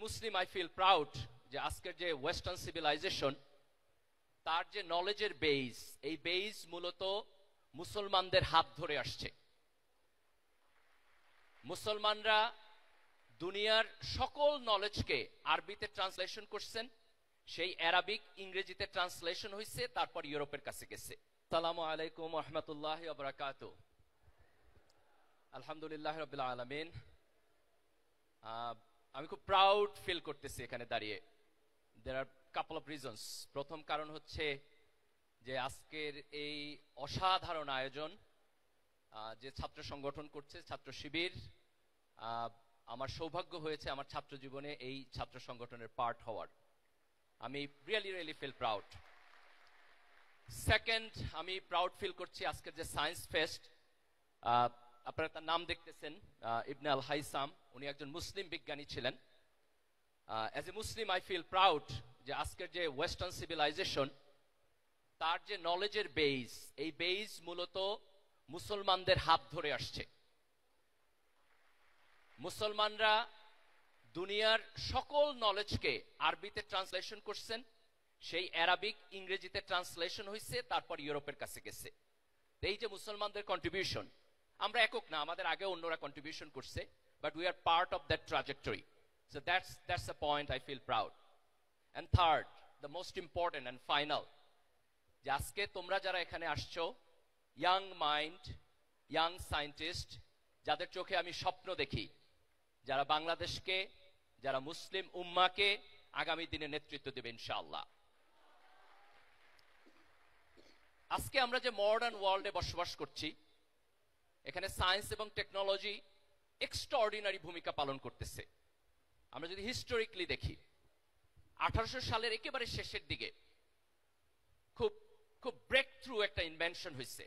Muslim I feel proud যে আজকের যে ওয়েস্টার্ন সিভিলাইজেশন তার যে নলেজের বেস, এই বেস মূলত মুসলমানদের হাত ধরে আসছে। মুসলমানরা দুনিয়ার সকল নলেজকে আরবিতে ট্রান্সলেশন করছেন, সেই আরবিক ইংরেজিতে ট্রান্সলেশন হয়েছে, তারপর ইউরোপের কাছে গেছে। আসসালামু আলাইকুম ওয়া রাহমাতুল্লাহি ওয়া বারাকাতুহু। আলহামদুলিল্লাহ রাব্বিল আলামিন। আমি খুব প্রাউড ফিল করতেছি এখানে দাঁড়িয়ে। দেয়ার আর কাপল অফ রিজনস। প্রথম কারণ হচ্ছে যে আজকের এই অসাধারণ আয়োজন যে ছাত্র সংগঠন করছে, ছাত্র শিবির, আমার সৌভাগ্য হয়েছে আমার ছাত্র জীবনে এই ছাত্র সংগঠনের পার্ট হওয়ার। আমি রিয়েলি ফিল প্রাউড। সেকেন্ড, আমি প্রাউড ফিল করছি আজকের যে সায়েন্স ফেস্ট, আপনারা তার নাম দেখতেছেন, ইবনে আল হাইসাম। উনি একজন মুসলিম বিজ্ঞানী ছিলেন। As a Muslim I feel proud যে আজকের যে ওয়েস্টার্ন সিভিলাইজেশন তার যে নলেজের বেস, এই বেস মূলত মুসলমানদের হাত ধরে আসছে। মুসলমানরা দুনিয়ার সকল নলেজকে আরবিতে ট্রান্সলেশন করছেন, সেই আরবিক ইংরেজিতে ট্রান্সলেশন হয়েছে, তারপর ইউরোপের কাছে গেছে। এই যে মুসলমানদের কন্ট্রিবিউশন, আমরা একক না, আমাদের আগে অন্যরা কন্ট্রিবিউশন করছে, but we are part of that trajectory. So that's the point I feel proud. And third, the most important and final, যে আজকে তোমরা যারা এখানে আসছো, ইয়াং মাইন্ড, ইয়াং সায়েন্টিস্ট, যাদের চোখে আমি স্বপ্ন দেখি, যারা বাংলাদেশকে, যারা মুসলিম উম্মাকে আগামী দিনে নেতৃত্ব দেবে ইনশাআল্লাহ। আজকে আমরা যে মডার্ন ওয়ার্ল্ডে বসবাস করছি, এখানে সায়েন্স এবং টেকনোলজি এক্সট্রাঅর্ডিনারি ভূমিকা পালন করতেছে। আমরা যদি হিস্টোরিক্যালি দেখি, 1800 সালের একেবারে শেষের দিকে খুব ব্রেক থ্রু একটা ইনভেনশন হয়েছে,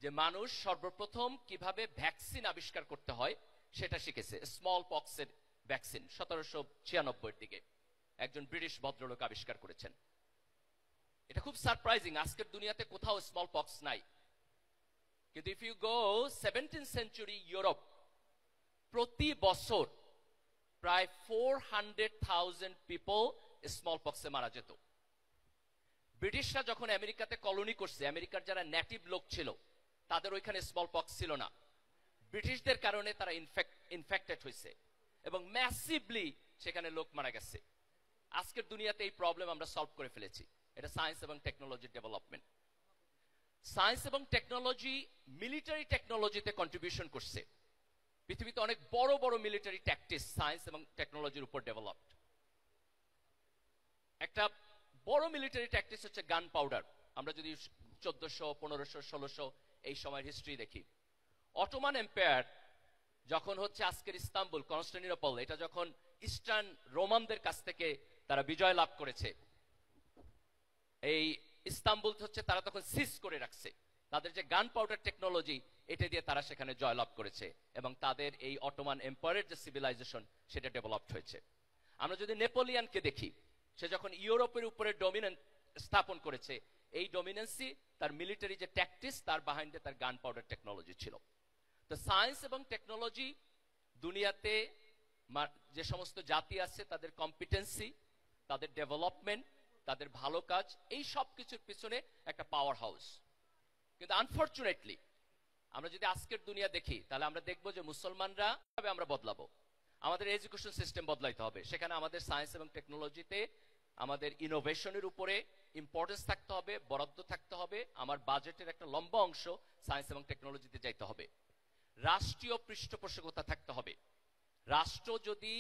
যে মানুষ সর্বপ্রথম কিভাবে ভ্যাকসিন আবিষ্কার করতে হয় সেটা শিখেছে। স্মল পক্সের ভ্যাকসিন 1796 দিকে একজন ব্রিটিশ ভদ্রলোক আবিষ্কার করেছেন। এটা খুব সারপ্রাইজিং, আজকের দুনিয়াতে কোথাও স্মল পক্স নাই। কিন্তু if you go 17th century Europe, প্রতি বছর প্রায় 400,000 পিপল স্মল পক্সে মারা যেত। ব্রিটিশরা যখন আমেরিকাতে কলোনি করছে, আমেরিকার যারা নেটিভ লোক ছিল তাদের ওইখানে স্মল পক্স ছিল না। ব্রিটিশদের কারণে তারা ইনফেক্টেড হয়েছে এবং ম্যাসিভলি সেখানে লোক মারা গেছে। আজকের দুনিয়াতে এই প্রবলেম আমরা সলভ করে ফেলেছি। এটা সায়েন্স এবং টেকনোলজির ডেভেলপমেন্ট। সায়েন্স এবং টেকনোলজি মিলিটারি টেকনোলজিতে কন্ট্রিবিউশন করছে। পৃথিবীতে অনেক বড় বড় মিলিটারি ট্যাকটিক্স সায়েন্স এবং টেকনোলজির উপর ডেভেলপড। একটা বড় মিলিটারি ট্যাকটিক্স হচ্ছে গান পাউডার। আমরা যদি 1400, 1500, 1600 এই সময়ের হিস্ট্রি দেখি, অটোমান এম্পায়ার যখন হচ্ছে আজকের ইস্তাম্বুল, কনস্টান্টিনোপল, এটা যখন ইস্টার্ন রোমানদের কাছ থেকে তারা বিজয় লাভ করেছে, এই ইস্তাম্বুল হচ্ছে তারা তখন সিজ করে রাখছে। তাদের যে গান পাউডার টেকনোলজি, এটা দিয়ে তারা সেখানে জয়লাভ করেছে এবং তাদের এই অটোমান এম্পায়ারের যে সিভিলাইজেশন সেটা ডেভেলপড হয়েছে। আমরা যদি নেপোলিয়ানকে দেখি, সে যখন ইউরোপের উপরে ডমিনেন্স স্থাপন করেছে, এই ডমিনেন্সি তার মিলিটারি যে ট্যাকটিক্স, তার বাহিনীতে তার গান পাউডার টেকনোলজি ছিল। তো সায়েন্স এবং টেকনোলজি দুনিয়াতে যে সমস্ত জাতি আছে তাদের কম্পিটেন্সি, তাদের ডেভেলপমেন্ট, তাদের ভালো কাজ, এই সব কিছুর পিছনে একটা পাওয়ার হাউস। কিন্তু আনফরচুনেটলি আমরা যদি আজকের দুনিয়া দেখি, তাহলে আমরা দেখবো যে মুসলমানরা কিভাবে আমরা বদলাবো। আমাদের এডুকেশন সিস্টেম বদলাইতে হবে। সেখানে আমাদের সায়েন্স এবং টেকনোলজিতে আমাদের ইনোভেশনের উপরে ইম্পর্টেন্স থাকতে হবে, বরাদ্দ থাকতে হবে। আমার বাজেটের একটা লম্বা অংশ সায়েন্স এবং টেকনোলজিতে যাইতে হবে। রাষ্ট্রীয় পৃষ্ঠপোষকতা থাকতে হবে। রাষ্ট্র যদি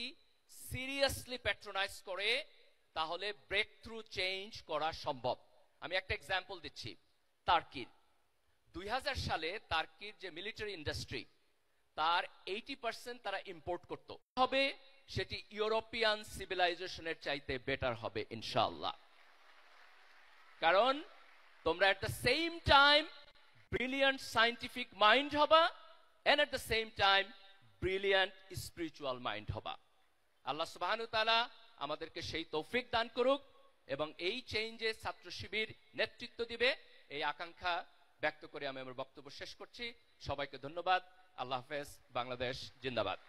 সিরিয়াসলি প্যাট্রোনাইজ করে, তাহলে ব্রেক থ্রু চেঞ্জ করা সম্ভব। আমি একটা এক্সাম্পল দিচ্ছি, টার্কির। 2000 সালে টার্কির যে মিলিটারি ইন্ডাস্ট্রি, তার 80% তারা ইম্পোর্ট করত হবে। সেটি ইউরোপিয়ান সিভিলাইজেশনের চাইতে বেটার হবে ইনশাআল্লাহ। কারণ তোমরা at the same time brilliant scientific mind হবা, and at the same time brilliant spiritual mind হবা। আল্লাহ সুবহানাহু ওয়া তাআলা আমাদেরকে সেই তৌফিক দান করুক এবং এই চেঞ্জে ছাত্র শিবির নেতৃত্ব দিবে, এই আকাঙ্ক্ষা ব্যক্ত করে আমি আমার বক্তব্য শেষ করছি। সবাইকে ধন্যবাদ। আল্লাহ হাফেজ। বাংলাদেশ জিন্দাবাদ।